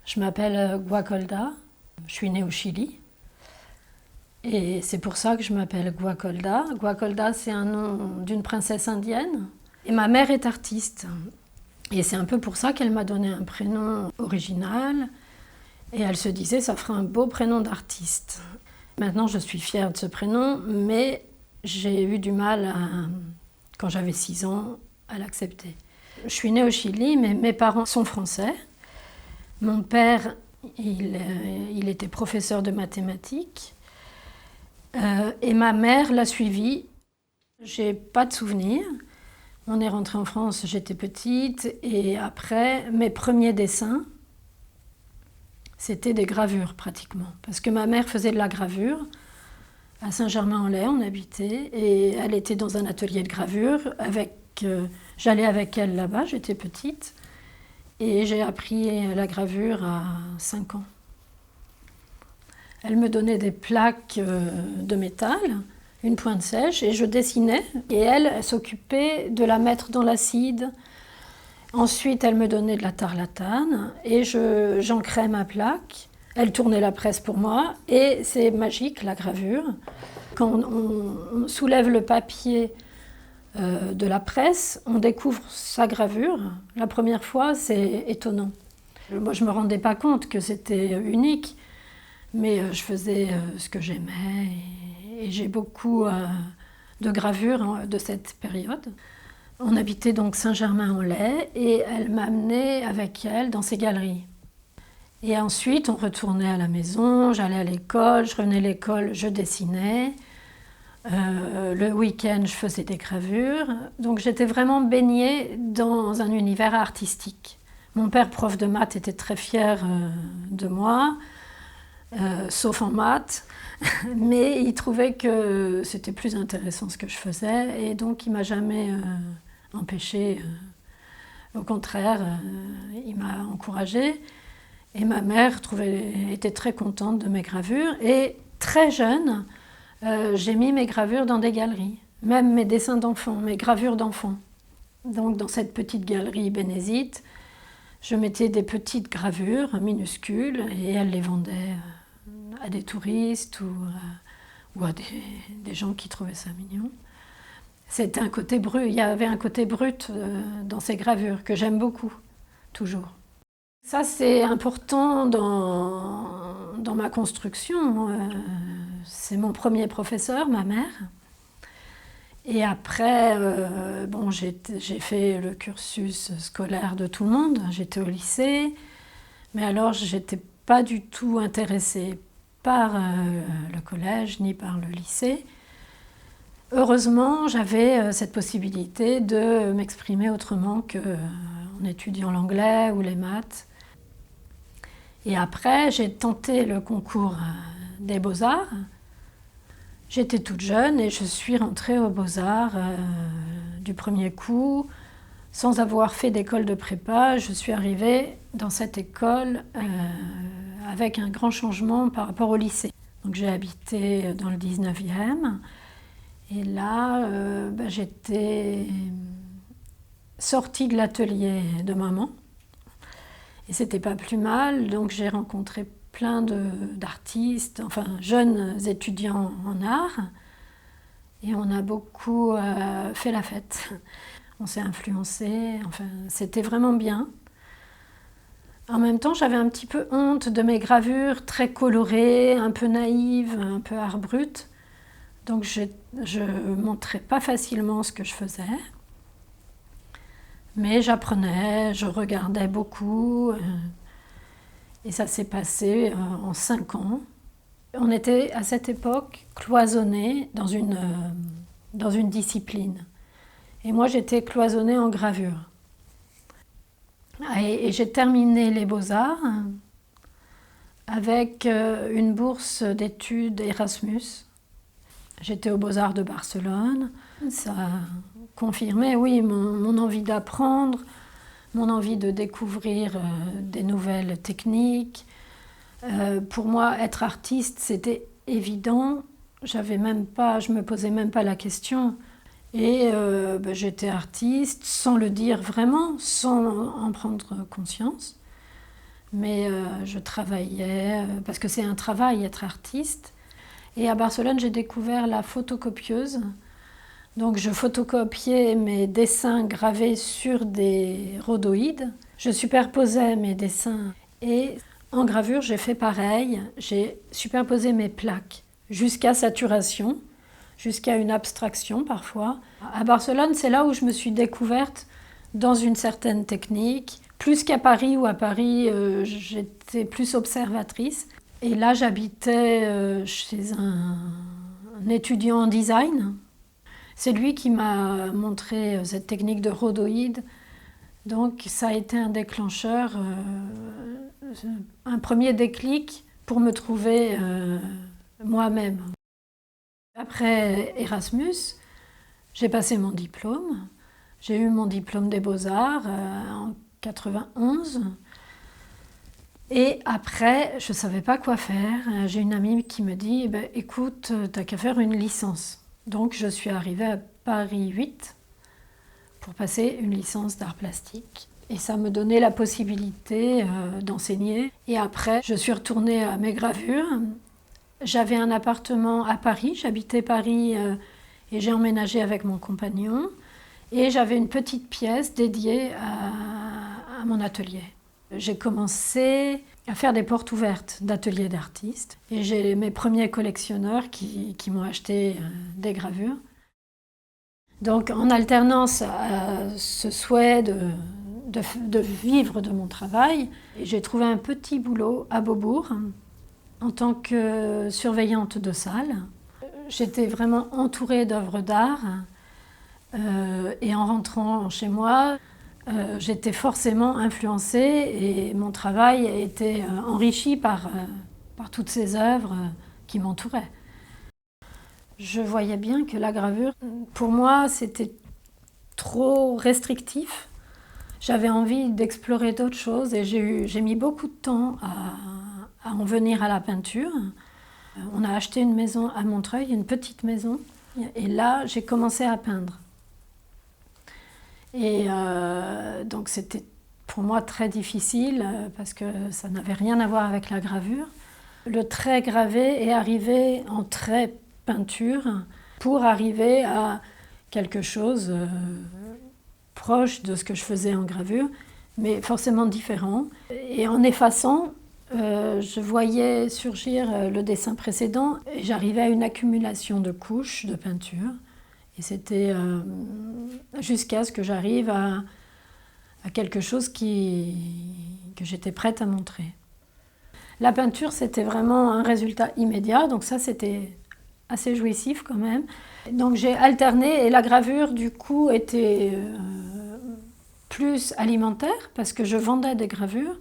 Je m'appelle Guacolda, je suis née au Chili. Et c'est pour ça que je m'appelle Guacolda. Guacolda, c'est un nom d'une princesse indienne. Et ma mère est artiste. Et c'est un peu pour ça qu'elle m'a donné un prénom original. Et elle se disait, ça ferait un beau prénom d'artiste. Maintenant, je suis fière de ce prénom, mais j'ai eu du mal, quand j'avais 6 ans, à l'accepter. Je suis née au Chili, mais mes parents sont français. Mon père, il était professeur de mathématiques. Et ma mère l'a suivi. J'ai pas de souvenirs. On est rentré en France, j'étais petite. Et après, mes premiers dessins, c'était des gravures pratiquement. Parce que ma mère faisait de la gravure. À Saint-Germain-en-Laye, on habitait. Et elle était dans un atelier de gravure. J'allais avec elle là-bas, j'étais petite. Et j'ai appris la gravure à 5 ans. Elle me donnait des plaques de métal, une pointe sèche, et je dessinais. Et elle s'occupait de la mettre dans l'acide. Ensuite, elle me donnait de la tarlatane et j'ancrais ma plaque. Elle tournait la presse pour moi. Et c'est magique, la gravure. Quand on soulève le papier de la presse, on découvre sa gravure. La première fois, c'est étonnant. Moi, je ne me rendais pas compte que c'était unique. Mais je faisais ce que j'aimais et j'ai beaucoup de gravures de cette période. On habitait donc Saint-Germain-en-Laye et elle m'amenait avec elle dans ses galeries. Et ensuite, on retournait à la maison, j'allais à l'école, je revenais à l'école, je dessinais. Le week-end, je faisais des gravures. Donc j'étais vraiment baignée dans un univers artistique. Mon père, prof de maths, était très fier de moi. Sauf en maths, mais il trouvait que c'était plus intéressant ce que je faisais et donc il ne m'a jamais empêchée. Au contraire, il m'a encouragée et ma mère était très contente de mes gravures et très jeune, j'ai mis mes gravures dans des galeries, même mes dessins d'enfants, mes gravures d'enfants. Donc dans cette petite galerie bénézite, je mettais des petites gravures minuscules et elle les vendait à des touristes ou à des gens qui trouvaient ça mignon. C'était un côté brut, il y avait un côté brut dans ces gravures que j'aime beaucoup, toujours. Ça, c'est important dans ma construction. C'est mon premier professeur, ma mère. Et après, j'ai fait le cursus scolaire de tout le monde. J'étais au lycée, mais alors j'étais pas du tout intéressée par le collège ni par le lycée. Heureusement, j'avais cette possibilité de m'exprimer autrement qu'en étudiant l'anglais ou les maths. Et après, j'ai tenté le concours des Beaux-Arts. J'étais toute jeune et je suis rentrée aux Beaux-Arts du premier coup. Sans avoir fait d'école de prépa, je suis arrivée dans cette école avec un grand changement par rapport au lycée. Donc j'ai habité dans le 19e et là j'étais sortie de l'atelier de maman et c'était pas plus mal, donc j'ai rencontré plein d'artistes, enfin jeunes étudiants en art et on a beaucoup fait la fête. On s'est influencés, enfin c'était vraiment bien. En même temps, j'avais un petit peu honte de mes gravures très colorées, un peu naïves, un peu art brut. Donc je ne montrais pas facilement ce que je faisais. Mais j'apprenais, je regardais beaucoup. Et ça s'est passé en 5 ans. On était à cette époque cloisonnés dans une discipline. Et moi, j'étais cloisonnée en gravure. Et j'ai terminé les Beaux-Arts avec une bourse d'études Erasmus. J'étais aux Beaux-Arts de Barcelone. Ça confirmait, oui, mon envie d'apprendre, mon envie de découvrir des nouvelles techniques. Pour moi, être artiste, c'était évident. Je me posais même pas la question. Et j'étais artiste sans le dire vraiment, sans en prendre conscience. mais je travaillais, parce que c'est un travail être artiste. Et à Barcelone, j'ai découvert la photocopieuse. Donc je photocopiais mes dessins gravés sur des rhodoïdes. Je superposais mes dessins et en gravure, j'ai fait pareil. J'ai superposé mes plaques jusqu'à saturation, jusqu'à une abstraction parfois. À Barcelone, c'est là où je me suis découverte dans une certaine technique. Plus qu'à Paris, où à Paris, j'étais plus observatrice. Et là, j'habitais chez un étudiant en design. C'est lui qui m'a montré cette technique de rhodoïde. Donc ça a été un déclencheur, un premier déclic pour me trouver moi-même. Après Erasmus, j'ai passé mon diplôme. J'ai eu mon diplôme des Beaux-Arts en 91. Et après, je ne savais pas quoi faire. J'ai une amie qui me dit eh ben, « Écoute, tu n'as qu'à faire une licence ». Donc je suis arrivée à Paris 8 pour passer une licence d'art plastique. Et ça me donnait la possibilité d'enseigner. Et après, je suis retournée à mes gravures. J'avais un appartement à Paris, j'habitais Paris et j'ai emménagé avec mon compagnon. Et j'avais une petite pièce dédiée à mon atelier. J'ai commencé à faire des portes ouvertes d'ateliers d'artistes. Et j'ai mes premiers collectionneurs qui m'ont acheté des gravures. Donc en alternance à ce souhait de vivre de mon travail, j'ai trouvé un petit boulot à Beaubourg en tant que surveillante de salle. J'étais vraiment entourée d'œuvres d'art et en rentrant chez moi, j'étais forcément influencée et mon travail a été enrichi par toutes ces œuvres qui m'entouraient. Je voyais bien que la gravure, pour moi, c'était trop restrictif. J'avais envie d'explorer d'autres choses et j'ai mis beaucoup de temps à en venir à la peinture. On a acheté une maison à Montreuil, une petite maison, et là, j'ai commencé à peindre. Et donc c'était pour moi très difficile parce que ça n'avait rien à voir avec la gravure. Le trait gravé est arrivé en trait peinture pour arriver à quelque chose proche de ce que je faisais en gravure, mais forcément différent. Et en effaçant, je voyais surgir le dessin précédent et j'arrivais à une accumulation de couches de peinture. Et c'était jusqu'à ce que j'arrive à quelque chose que j'étais prête à montrer. La peinture, c'était vraiment un résultat immédiat, donc ça, c'était assez jouissif quand même. Donc j'ai alterné et la gravure, du coup, était plus alimentaire parce que je vendais des gravures,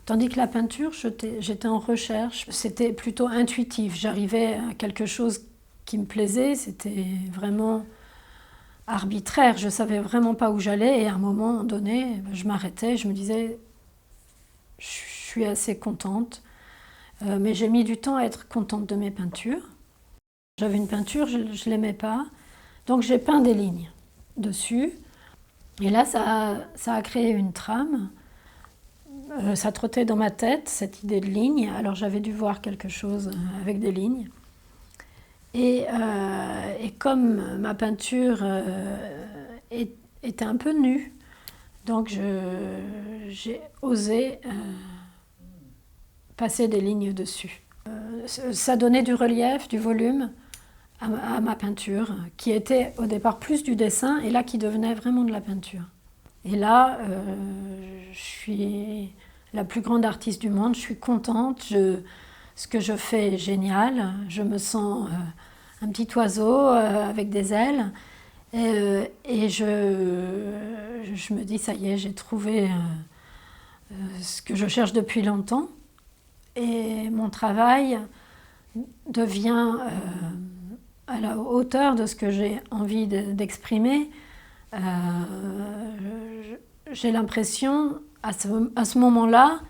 tandis que la peinture, j'étais en recherche. C'était plutôt intuitif. J'arrivais à quelque chose qui me plaisait, c'était vraiment arbitraire. Je ne savais vraiment pas où j'allais et à un moment donné, je m'arrêtais, je me disais, je suis assez contente. Mais j'ai mis du temps à être contente de mes peintures. J'avais une peinture, je ne l'aimais pas, donc j'ai peint des lignes dessus. Et là, ça a créé une trame. Ça trottait dans ma tête, cette idée de ligne. Alors j'avais dû voir quelque chose avec des lignes. Et comme ma peinture était un peu nue, donc j'ai osé passer des lignes dessus. Ça donnait du relief, du volume à ma peinture, qui était au départ plus du dessin, et là qui devenait vraiment de la peinture. Et là, je suis la plus grande artiste du monde, je suis contente, ce que je fais est génial, je me sens un petit oiseau avec des ailes, et je me dis, ça y est, j'ai trouvé ce que je cherche depuis longtemps. Et mon travail devient à la hauteur de ce que j'ai envie d'exprimer. J'ai l'impression, à ce moment-là,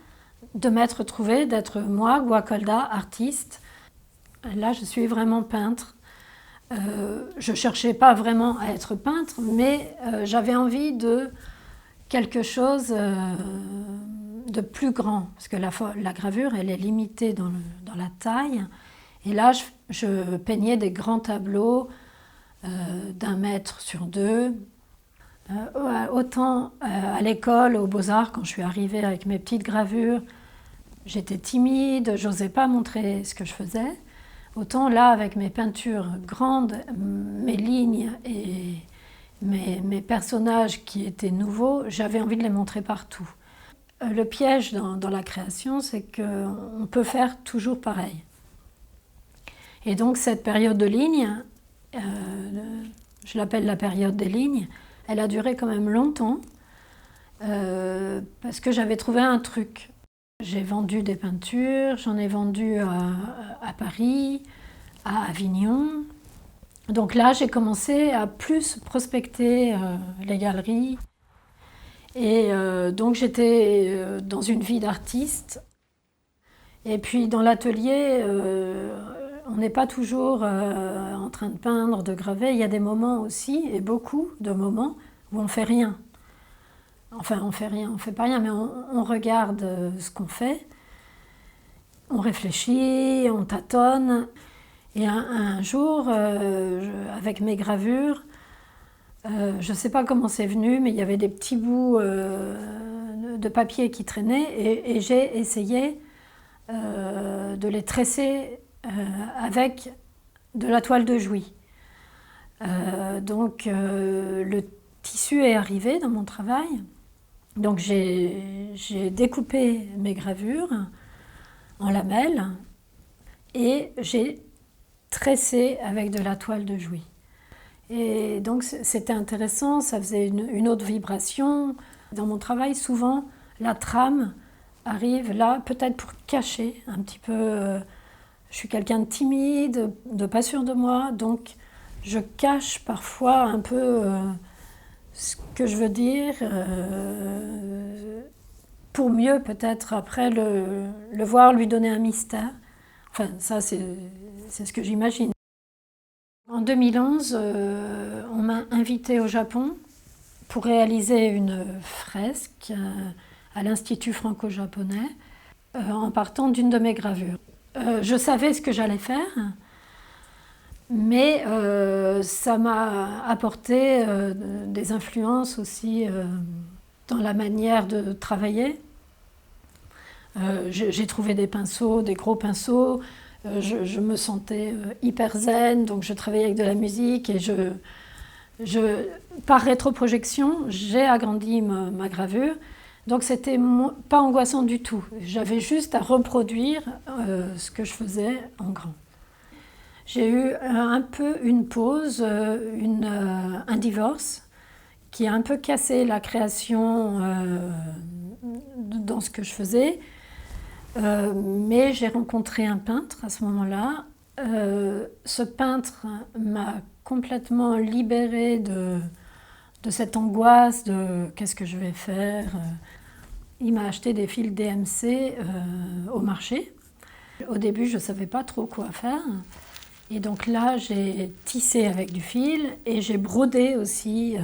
de m'être trouvée, d'être moi, Guacolda, artiste. Là, je suis vraiment peintre. Je ne cherchais pas vraiment à être peintre, mais j'avais envie de quelque chose de plus grand, parce que la gravure, elle est limitée dans la taille. Et là, je peignais des grands tableaux d'1 mètre sur 2. Autant à l'école, aux Beaux-Arts, quand je suis arrivée avec mes petites gravures, j'étais timide, j'osais pas montrer ce que je faisais. Autant là, avec mes peintures grandes, mes lignes et mes personnages qui étaient nouveaux, j'avais envie de les montrer partout. Le piège dans la création, c'est qu'on peut faire toujours pareil. Et donc cette période de lignes, je l'appelle la période des lignes, elle a duré quand même longtemps parce que j'avais trouvé un truc. J'ai vendu des peintures, j'en ai vendu à Paris, à Avignon. Donc là, j'ai commencé à plus prospecter les galeries. Et donc j'étais dans une vie d'artiste. Et puis dans l'atelier, on n'est pas toujours en train de peindre, de graver. Il y a des moments aussi, et beaucoup de moments, où on ne fait rien. Enfin, on ne fait rien, on ne fait pas rien, mais on regarde ce qu'on fait. On réfléchit, on tâtonne. Et un jour, avec mes gravures, je ne sais pas comment c'est venu, mais il y avait des petits bouts de papier qui traînaient et j'ai essayé de les tresser avec de la toile de Jouy. Donc le tissu est arrivé dans mon travail. Donc j'ai découpé mes gravures en lamelles et j'ai tressé avec de la toile de Jouy. Et donc c'était intéressant, ça faisait une autre vibration. Dans mon travail, souvent, la trame arrive là, peut-être pour cacher un petit peu. Je suis quelqu'un de timide, de pas sûr de moi, donc je cache parfois un peu ce que je veux dire, pour mieux peut-être après le voir, lui donner un mystère. Enfin, ça c'est ce que j'imagine. En 2011, on m'a invitée au Japon pour réaliser une fresque à l'Institut franco-japonais en partant d'une de mes gravures. Je savais ce que j'allais faire, mais ça m'a apporté des influences aussi dans la manière de travailler. J'ai trouvé des pinceaux, des gros pinceaux. Je me sentais hyper zen, donc je travaillais avec de la musique et par rétroprojection, j'ai agrandi ma gravure. Donc c'était pas angoissant du tout. J'avais juste à reproduire ce que je faisais en grand. J'ai eu un peu une pause, un divorce qui a un peu cassé la création dans ce que je faisais. Mais j'ai rencontré un peintre à ce moment-là. Ce peintre m'a complètement libérée de cette angoisse de qu'est-ce que je vais faire. Il m'a acheté des fils DMC au marché. Au début, je ne savais pas trop quoi faire. Et donc là, j'ai tissé avec du fil et j'ai brodé aussi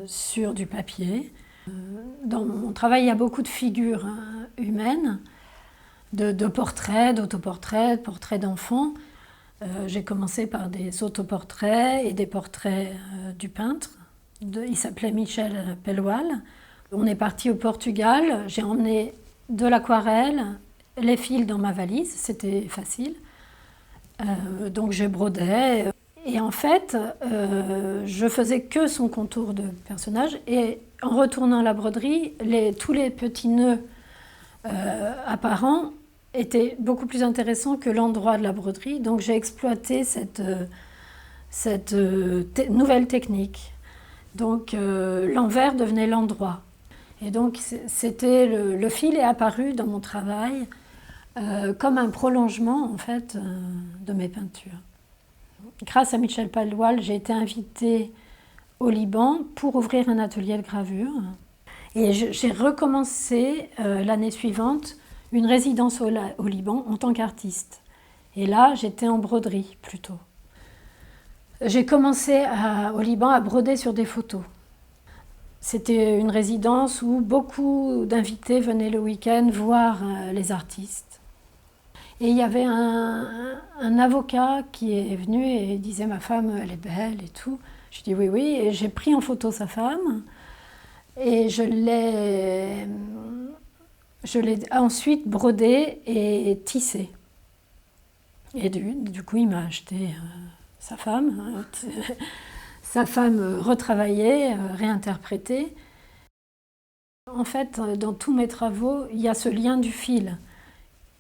sur du papier. Dans mon travail, il y a beaucoup de figures humaines. De portraits, d'autoportraits, de portraits d'enfants. J'ai commencé par des autoportraits et des portraits du peintre. Il s'appelait Michel Pelloual. On est parti au Portugal. J'ai emmené de l'aquarelle, les fils dans ma valise, c'était facile. Donc je brodais. Et en fait, je faisais que son contour de personnage. Et en retournant la broderie, tous les petits nœuds apparents était beaucoup plus intéressant que l'endroit de la broderie. Donc j'ai exploité cette nouvelle technique. Donc l'envers devenait l'endroit. Et donc c'était le fil est apparu dans mon travail comme un prolongement en fait de mes peintures. Grâce à Michel Pelloual, j'ai été invitée au Liban pour ouvrir un atelier de gravure. Et j'ai recommencé l'année suivante une résidence au Liban en tant qu'artiste. Et là, j'étais en broderie plutôt. J'ai commencé au Liban à broder sur des photos. C'était une résidence où beaucoup d'invités venaient le week-end voir les artistes. Et il y avait un avocat qui est venu et disait « ma femme, elle est belle et tout ». Je dis « oui, oui ». Et j'ai pris en photo sa femme et je l'ai ensuite brodée et tissée. Et du coup, il m'a acheté sa femme retravaillée, réinterprétée. En fait, dans tous mes travaux, il y a ce lien du fil,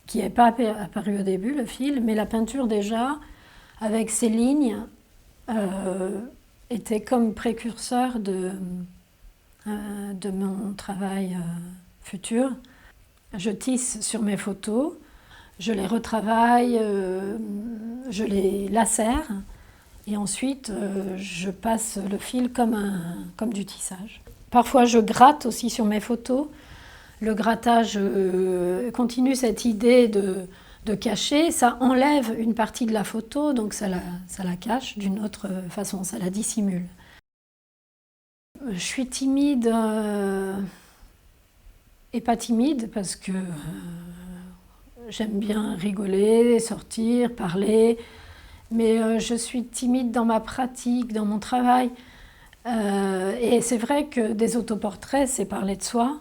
qui n'est pas apparu au début, le fil, mais la peinture déjà, avec ses lignes, était comme précurseur de mon travail futur. Je tisse sur mes photos, je les retravaille, je les lacère, et ensuite je passe le fil comme du tissage. Parfois je gratte aussi sur mes photos. Le grattage continue cette idée de cacher, ça enlève une partie de la photo, donc ça la cache d'une autre façon, ça la dissimule. Je suis timide et pas timide parce que j'aime bien rigoler, sortir, parler, mais je suis timide dans ma pratique, dans mon travail. Et c'est vrai que des autoportraits, c'est parler de soi.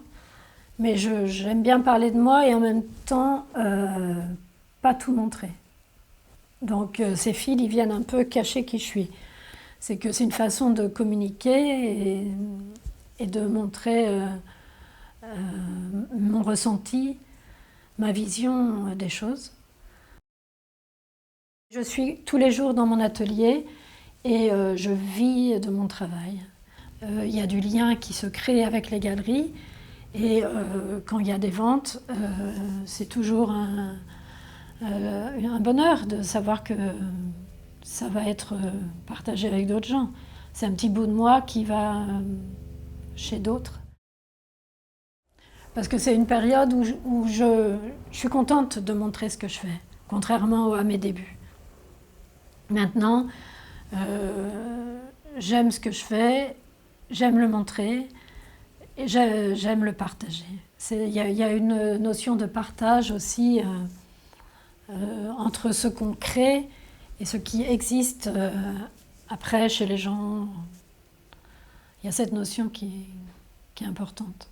Mais j'aime bien parler de moi et en même temps, pas tout montrer. Donc ces fils, ils viennent un peu cacher qui je suis. C'est que c'est une façon de communiquer et de montrer mon ressenti, ma vision des choses. Je suis tous les jours dans mon atelier et je vis de mon travail. Il y a du lien qui se crée avec les galeries. Et quand il y a des ventes, c'est toujours un bonheur de savoir que ça va être partagé avec d'autres gens. C'est un petit bout de moi qui va chez d'autres. Parce que c'est une période où je suis contente de montrer ce que je fais, contrairement à mes débuts. Maintenant, j'aime ce que je fais, j'aime le montrer. J'aime le partager. Il y a une notion de partage aussi entre ce qu'on crée et ce qui existe après chez les gens. Il y a cette notion qui est importante.